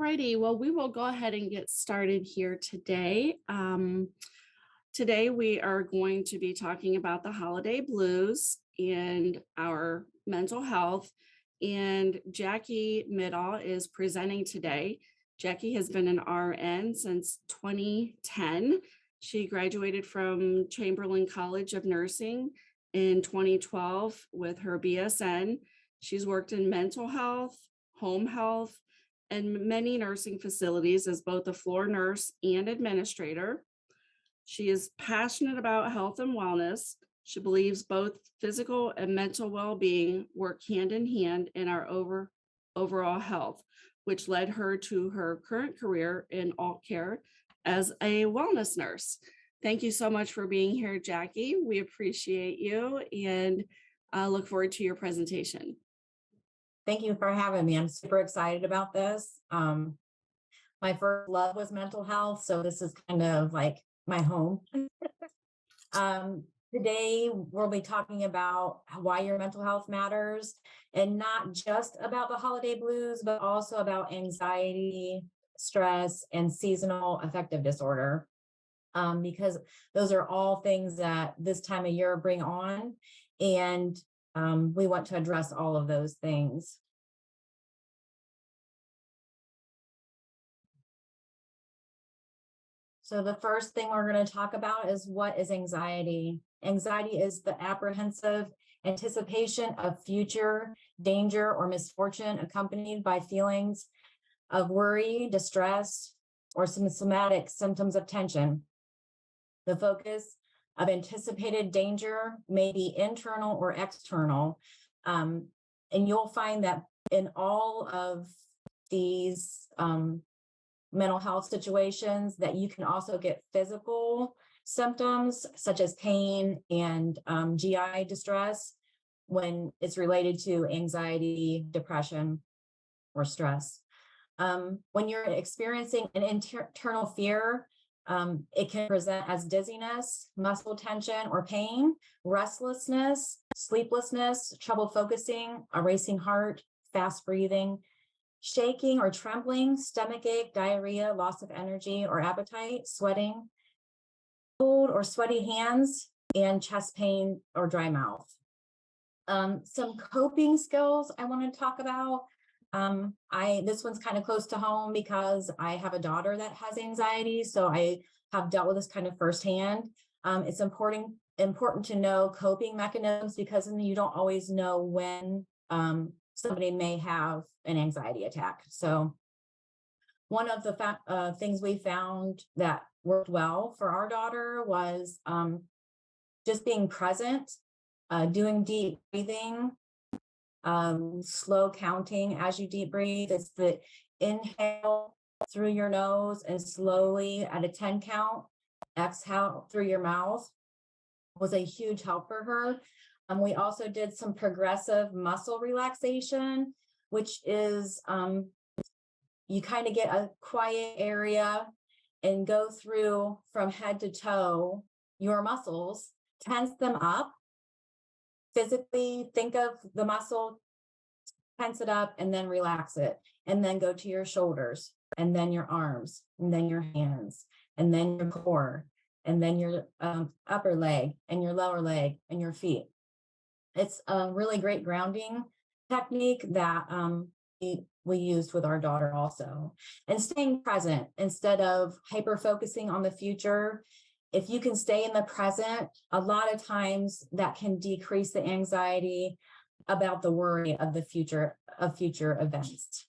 righty. Well, we will go ahead and get started here today. Today, we are going to be talking about the holiday blues and our mental health. And Jacki Middaugh is presenting today. Jacki has been an RN since 2010. She graduated from Chamberlain College of Nursing in 2012 with her BSN. She's worked in mental health, home health, and many nursing facilities as both a floor nurse and administrator. She is passionate about health and wellness. She believes both physical and mental well-being work hand in hand in our overall health, which led her to her current career in alt care as a wellness nurse. Thank you so much for being here, Jacki. We appreciate you and look forward to your presentation. Thank you for having me. I'm super excited about this. My first love was mental health, so this is kind of like my home. Today, we'll be talking about why your mental health matters, and not just about the holiday blues, but also about anxiety, stress, and seasonal affective disorder, because those are all things that this time of year bring on, and we want to address all of those things. So the first thing we're going to talk about is, what is anxiety? Anxiety is the apprehensive anticipation of future danger or misfortune accompanied by feelings of worry, distress, or some somatic symptoms of tension. The focus of anticipated danger may be internal or external. And you'll find that in all of these mental health situations that you can also get physical symptoms such as pain and GI distress when it's related to anxiety, depression, or stress. When you're experiencing an internal fear, it can present as dizziness, muscle tension or pain, restlessness, sleeplessness, trouble focusing, a racing heart, fast breathing, shaking or trembling, stomach ache, diarrhea, loss of energy or appetite, sweating, cold or sweaty hands, and chest pain or dry mouth. Some coping skills I want to talk about. This one's kind of close to home because I have a daughter that has anxiety, so I have dealt with this kind of firsthand. It's important to know coping mechanisms, because you don't always know when somebody may have an anxiety attack. So one of the things we found that worked well for our daughter was just being present, doing deep breathing, slow counting as you deep breathe. It's the inhale through your nose and slowly at a 10 count, exhale through your mouth was a huge help for her. We also did some progressive muscle relaxation, which is you kind of get a quiet area and go through from head to toe your muscles, tense them up. Physically think of the muscle, tense it up, and then relax it. And then go to your shoulders, and then your arms, and then your hands, and then your core, and then your upper leg, and your lower leg, and your feet. It's a really great grounding technique that we used with our daughter also. And staying present instead of hyper focusing on the future. If you can stay in the present, a lot of times that can decrease the anxiety about the worry of the future events.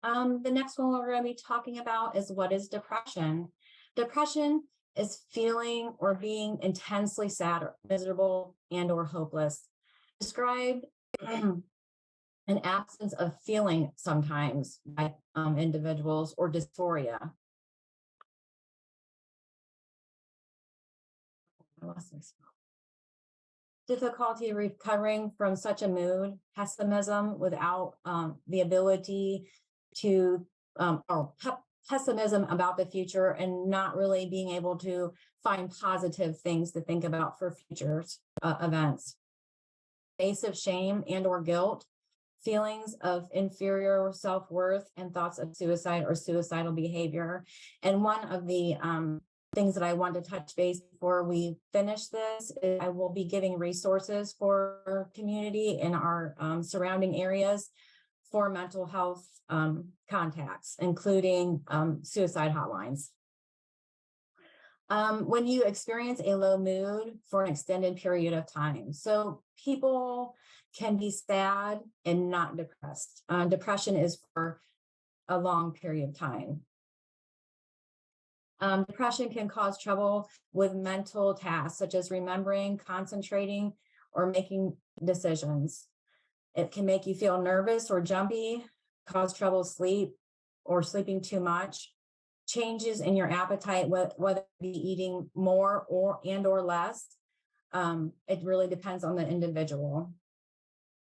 The next one we're going to be talking about is, what is depression? Depression is feeling or being intensely sad or miserable and or hopeless. Described an absence of feeling sometimes by individuals, or dysphoria. I lost my spell. Difficulty recovering from such a mood, pessimism without the ability to, or pessimism about the future, and not really being able to find positive things to think about for future events. Face of shame and or guilt, feelings of inferior self-worth, and thoughts of suicide or suicidal behavior. And one of the things that I want to touch base before we finish this is I will be giving resources for our community in our surrounding areas for mental health contacts, including suicide hotlines. When you experience a low mood for an extended period of time. So people can be sad and not depressed. Depression is for a long period of time. Depression can cause trouble with mental tasks, such as remembering, concentrating, or making decisions. It can make you feel nervous or jumpy, cause trouble sleep or sleeping too much, changes in your appetite, whether it be eating more or less. It really depends on the individual.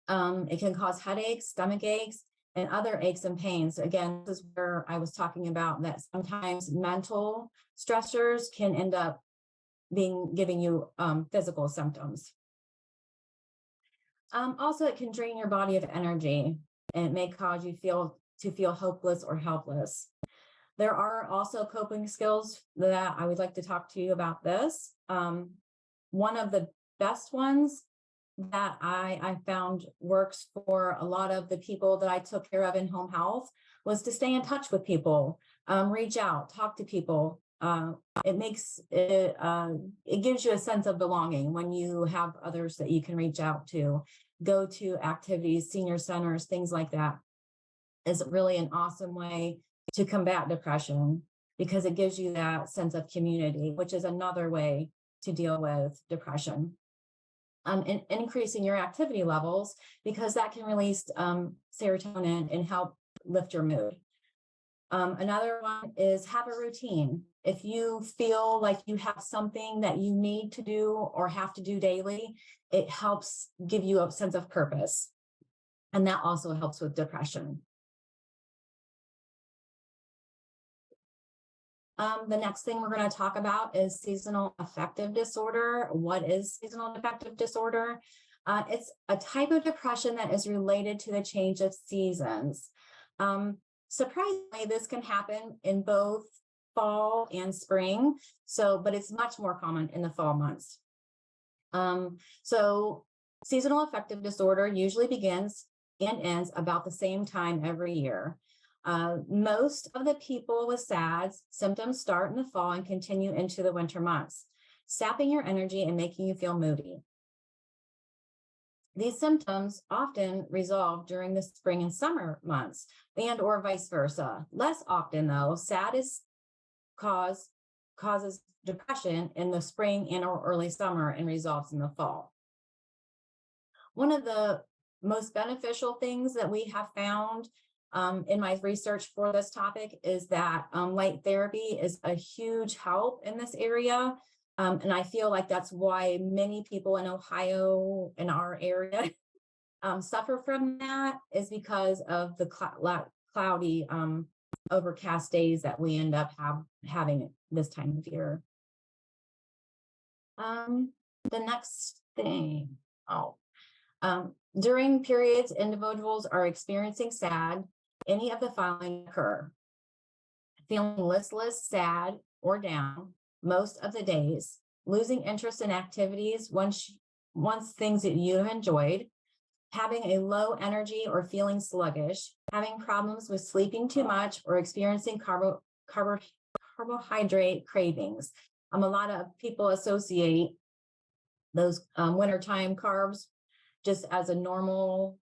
It can cause headaches, stomach aches, and other aches and pains. Again, this is where I was talking about that sometimes mental stressors can end up giving you physical symptoms. Also, it can drain your body of energy, and it may cause you to feel hopeless or helpless. There are also coping skills that I would like to talk to you about this. One of the best ones that I found works for a lot of the people that I took care of in home health was to stay in touch with people, reach out, talk to people. It gives you a sense of belonging when you have others that you can reach out to, go to activities, senior centers, things like that. Is really an awesome way to combat depression because it gives you that sense of community, which is another way to deal with depression. And increasing your activity levels because that can release serotonin and help lift your mood. Another one is have a routine. If you feel like you have something that you need to do or have to do daily, it helps give you a sense of purpose. And that also helps with depression. The next thing we're going to talk about is seasonal affective disorder. What is seasonal affective disorder? It's a type of depression that is related to the change of seasons. Surprisingly, this can happen in both fall and spring. But it's much more common in the fall months. So seasonal affective disorder usually begins and ends about the same time every year. Most of the people with SADS symptoms start in the fall and continue into the winter months, sapping your energy and making you feel moody. These symptoms often resolve during the spring and summer months and or vice versa. Less often though, SADS causes depression in the spring and or early summer and resolves in the fall. One of the most beneficial things that we have found in my research for this topic is that light therapy is a huge help in this area. And I feel like that's why many people in Ohio, in our area, suffer from that is because of the cloudy, overcast days that we end up having this time of year. The next thing, during periods individuals are experiencing SAD, any of the following occur: feeling listless, sad, or down most of the days, losing interest in activities once things that you have enjoyed, having a low energy or feeling sluggish, having problems with sleeping too much, or experiencing carbohydrate cravings. A lot of people associate those wintertime carbs just as a normal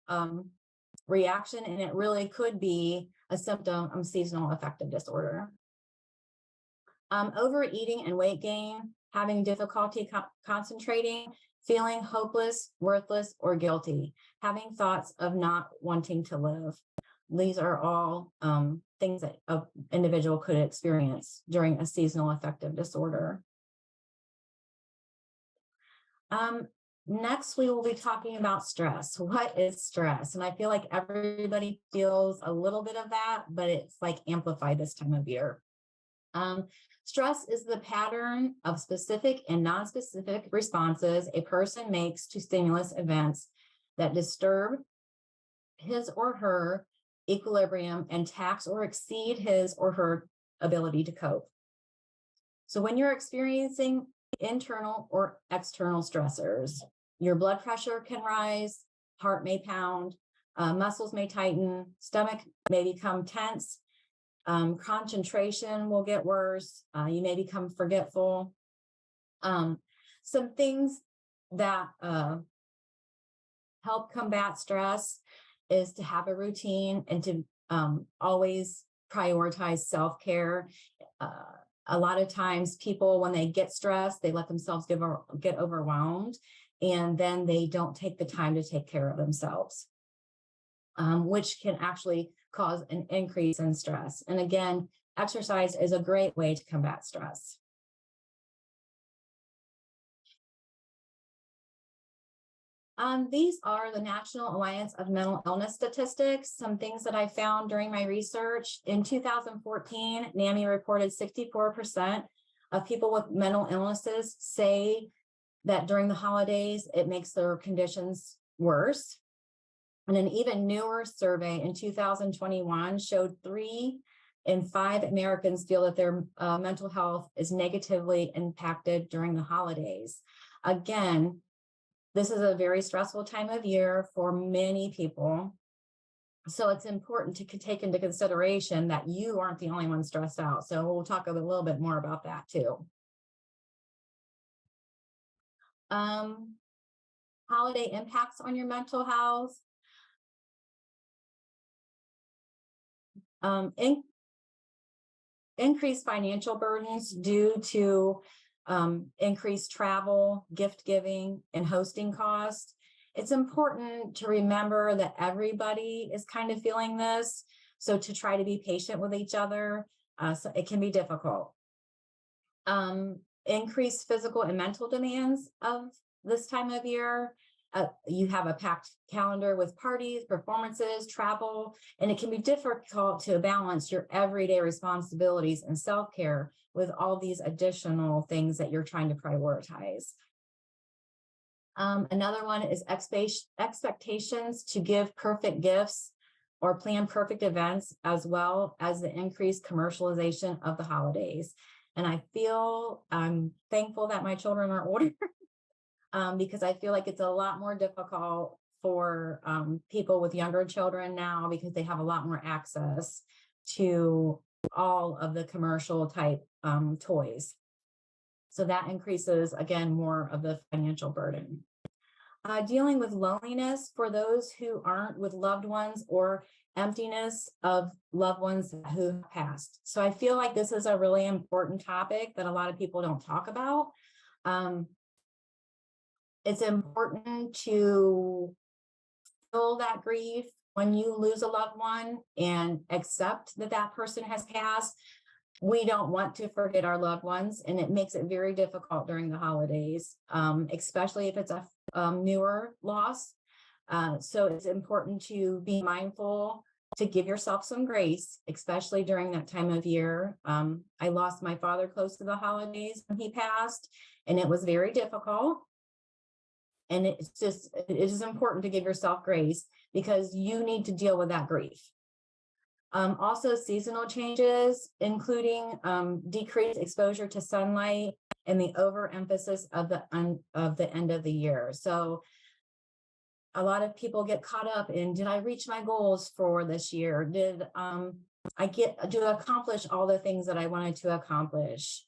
reaction, and it really could be a symptom of seasonal affective disorder. Overeating and weight gain, having difficulty concentrating, feeling hopeless, worthless, or guilty, having thoughts of not wanting to live. These are all things that an individual could experience during a seasonal affective disorder. Next, we will be talking about stress. What is stress? And I feel like everybody feels a little bit of that, but it's like amplified this time of year. Stress is the pattern of specific and non-specific responses a person makes to stimulus events that disturb his or her equilibrium and tax or exceed his or her ability to cope. So when you're experiencing internal or external stressors, your blood pressure can rise, heart may pound, muscles may tighten, stomach may become tense, concentration will get worse, you may become forgetful. Some things that help combat stress is to have a routine and to always prioritize self-care. A lot of times people, when they get stressed, they let themselves get overwhelmed, and then they don't take the time to take care of themselves, which can actually cause an increase in stress. And again, exercise is a great way to combat stress. These are the National Alliance of Mental Illness statistics, some things that I found during my research. In 2014, NAMI reported 64% of people with mental illnesses say that during the holidays, it makes their conditions worse. And an even newer survey in 2021 showed 3 in 5 Americans feel that their mental health is negatively impacted during the holidays. Again, this is a very stressful time of year for many people. So it's important to take into consideration that you aren't the only one stressed out. So we'll talk a little bit more about that too. Holiday impacts on your mental health. Increased financial burdens due to increased travel, gift giving, and hosting costs. It's important to remember that everybody is kind of feeling this. So to try to be patient with each other, so it can be difficult. Increased physical and mental demands of this time of year. You have a packed calendar with parties, performances, travel, and it can be difficult to balance your everyday responsibilities and self-care with all these additional things that you're trying to prioritize. Another one is expectations to give perfect gifts or plan perfect events, as well as the increased commercialization of the holidays. And I'm thankful that my children are older because I feel like it's a lot more difficult for people with younger children now because they have a lot more access to all of the commercial type toys. So that increases, again, more of the financial burden. Dealing with loneliness for those who aren't with loved ones, or emptiness of loved ones who have passed. So I feel like this is a really important topic that a lot of people don't talk about. It's important to feel that grief when you lose a loved one and accept that that person has passed. We don't want to forget our loved ones, and it makes it very difficult during the holidays, especially if it's a newer loss. So it's important to be mindful to give yourself some grace, especially during that time of year. I lost my father close to the holidays when he passed, and it was very difficult. And it is important to give yourself grace because you need to deal with that grief. Also, seasonal changes, including decreased exposure to sunlight and the overemphasis of the end of the year. So a lot of people get caught up in, did I reach my goals for this year? Did I accomplish all the things that I wanted to accomplish?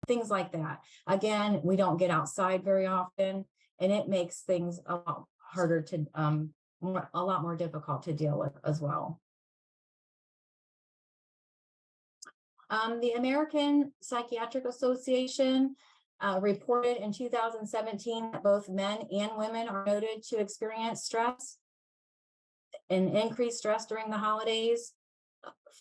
Things like that. Again, we don't get outside very often, and it makes things a lot harder to, a lot more difficult to deal with as well. The American Psychiatric Association reported in 2017 that both men and women are noted to experience stress and increased stress during the holidays.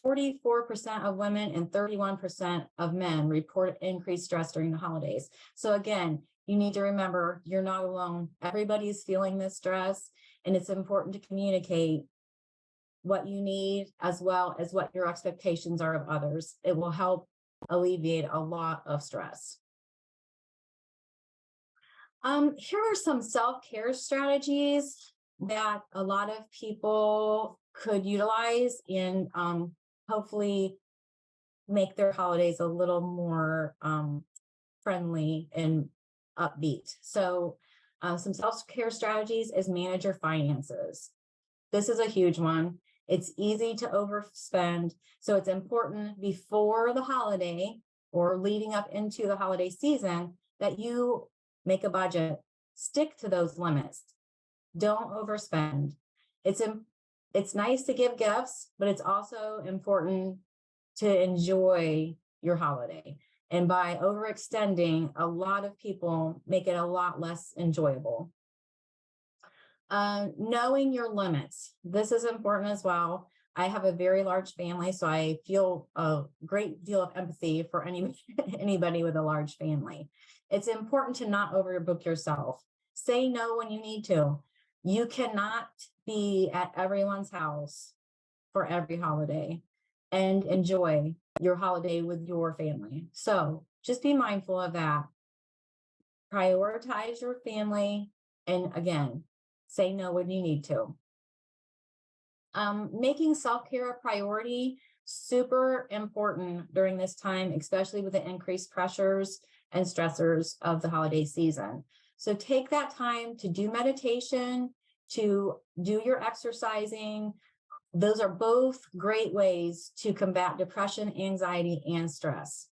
44% of women and 31% of men report increased stress during the holidays. So again, you need to remember you're not alone. Everybody's feeling this stress, and it's important to communicate what you need as well as what your expectations are of others. It will help alleviate a lot of stress. Here are some self-care strategies that a lot of people could utilize and hopefully make their holidays a little more friendly and upbeat. So some self-care strategies is manage your finances. This is a huge one. It's easy to overspend. So it's important before the holiday or leading up into the holiday season that you make a budget, stick to those limits. Don't overspend. It's nice to give gifts, but it's also important to enjoy your holiday. And by overextending, a lot of people make it a lot less enjoyable. Knowing your limits. This is important as well. I have a very large family, so I feel a great deal of empathy for anybody with a large family. It's important to not overbook yourself. Say no when you need to. You cannot be at everyone's house for every holiday and enjoy your holiday with your family. So just be mindful of that. Prioritize your family. And again, say no when you need to. Making self-care a priority, super important during this time, especially with the increased pressures and stressors of the holiday season. So take that time to do meditation, to do your exercising. Those are both great ways to combat depression, anxiety, and stress.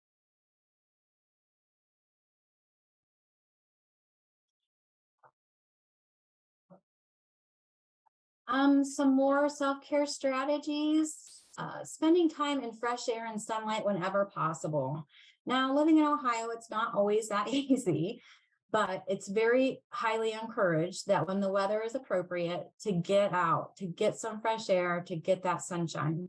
Some more self-care strategies, spending time in fresh air and sunlight whenever possible. Now, living in Ohio, it's not always that easy, but it's very highly encouraged that when the weather is appropriate to get out, to get some fresh air, to get that sunshine.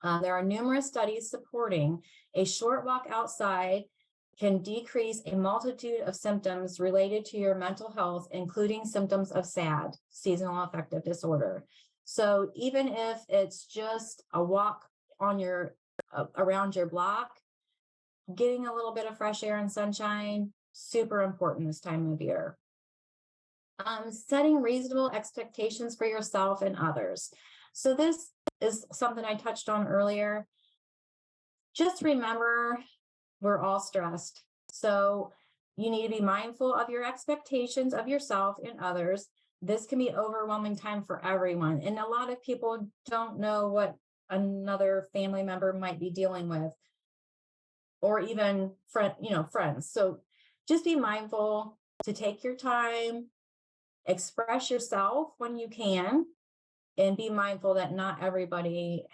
There are numerous studies supporting a short walk outside can decrease a multitude of symptoms related to your mental health, including symptoms of SAD, seasonal affective disorder. So even if it's just a walk on your around your block, getting a little bit of fresh air and sunshine, super important this time of year. Setting reasonable expectations for yourself and others. So this is something I touched on earlier. Just remember, we're all stressed. So you need to be mindful of your expectations of yourself and others. This can be overwhelming time for everyone. And a lot of people don't know what another family member might be dealing with, or even friends. So just be mindful to take your time, express yourself when you can, and be mindful that not everybody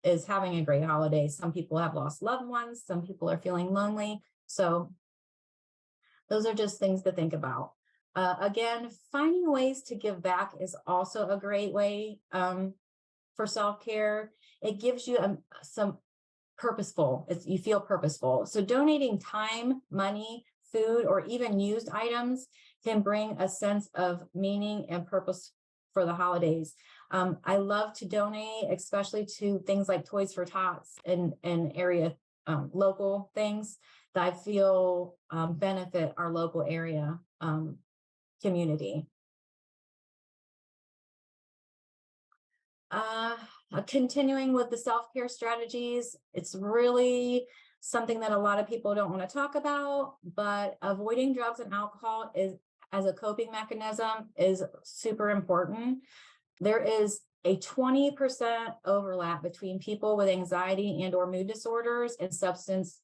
is having a great holiday. Some people have lost loved ones. Some people are feeling lonely. So those are just things to think about. Again, finding ways to give back is also a great way for self-care. It gives you some purposeful, you feel purposeful. So donating time, money, food, or even used items can bring a sense of meaning and purpose for the holidays. I love to donate, especially to things like Toys for Tots and area local things that I feel benefit our local area community. Continuing with the self-care strategies, it's really something that a lot of people don't want to talk about, but avoiding drugs and alcohol as a coping mechanism is super important. There is a 20% overlap between people with anxiety and or mood disorders and substance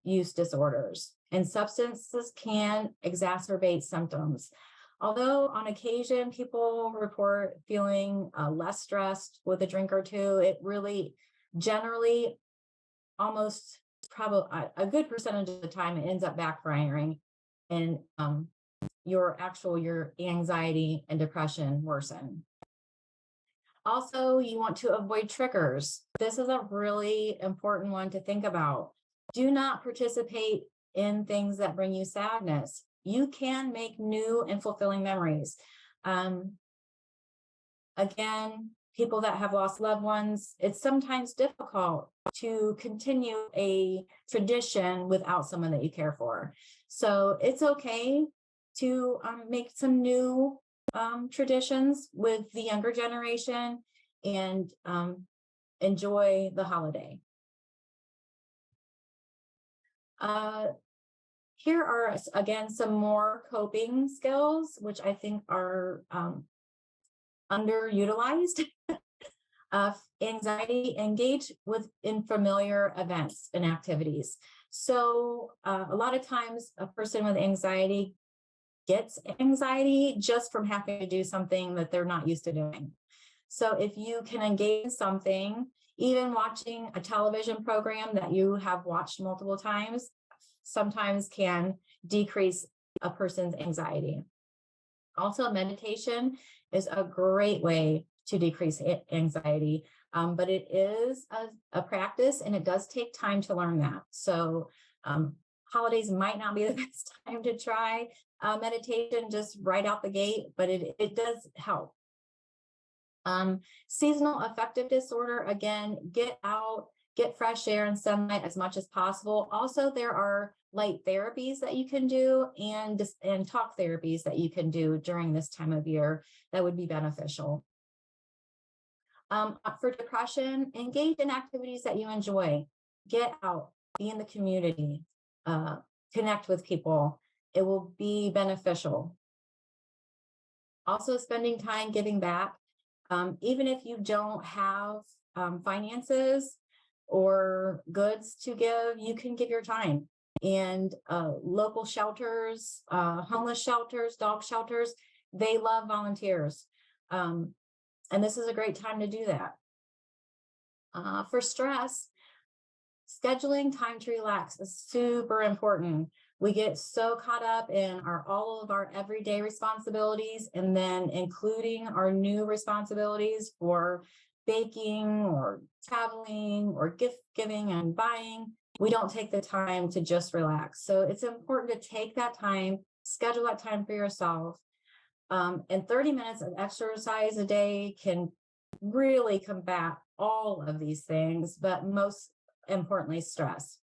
use disorders, and substances can exacerbate symptoms. Although on occasion people report feeling less stressed with a drink or two, it really generally almost probably a good percentage of the time it ends up backfiring and your anxiety and depression worsen. Also, you want to avoid triggers. This is a really important one to think about. Do not participate in things that bring you sadness. You can make new and fulfilling memories. Again, people that have lost loved ones, it's sometimes difficult to continue a tradition without someone that you care for. So it's okay to make some new traditions with the younger generation and enjoy the holiday. Here are, again, some more coping skills, which I think are underutilized. Anxiety, engage in familiar events and activities. So a lot of times a person with anxiety gets anxiety just from having to do something that they're not used to doing. So if you can engage in something, even watching a television program that you have watched multiple times, sometimes can decrease a person's anxiety. Also, meditation is a great way to decrease anxiety, but it is a practice and it does take time to learn that. So holidays might not be the best time to try meditation just right out the gate, but it does help. Seasonal affective disorder, again, get out, get fresh air and sunlight as much as possible. Also, there are light therapies that you can do and talk therapies that you can do during this time of year that would be beneficial. For depression, engage in activities that you enjoy. Get out, be in the community, connect with people. It will be beneficial. Also, spending time giving back. Even if you don't have finances or goods to give, you can give your time. And local shelters, homeless shelters, dog shelters, they love volunteers. And this is a great time to do that. For stress, scheduling time to relax is super important. We get so caught up in all of our everyday responsibilities, and then including our new responsibilities for baking or traveling or gift giving and buying. We don't take the time to just relax. So it's important to take that time, schedule that time for yourself. And 30 minutes of exercise a day can really combat all of these things, but most importantly, stress.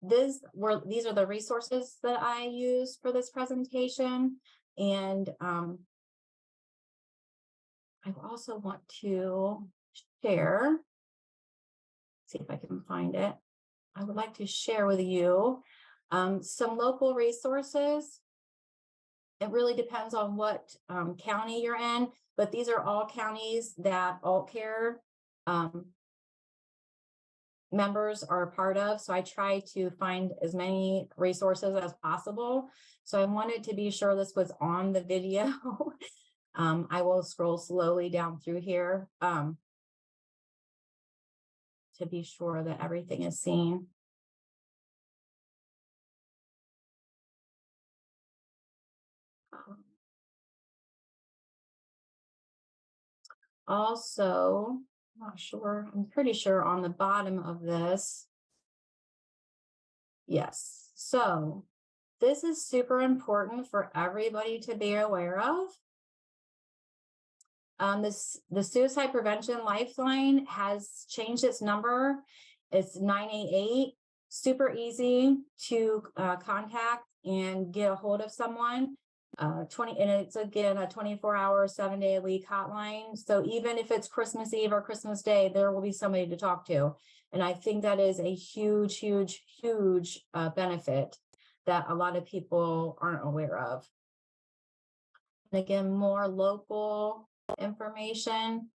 These are the resources that I use for this presentation. And I also want to share, see if I can find it. I would like to share with you some local resources. It really depends on what county you're in, but these are all counties that Alt Care members are a part of. So I try to find as many resources as possible. So I wanted to be sure this was on the video. I will scroll slowly down through here to be sure that everything is seen. Also, I'm not sure, I'm pretty sure on the bottom of this. Yes, so this is super important for everybody to be aware of. The Suicide Prevention Lifeline has changed its number. It's 988, super easy to contact and get a hold of someone. And it's again a 24-hour, 7-day-a-week hotline. So even if it's Christmas Eve or Christmas Day, there will be somebody to talk to. And I think that is a huge, huge, huge benefit that a lot of people aren't aware of. And again, more local information.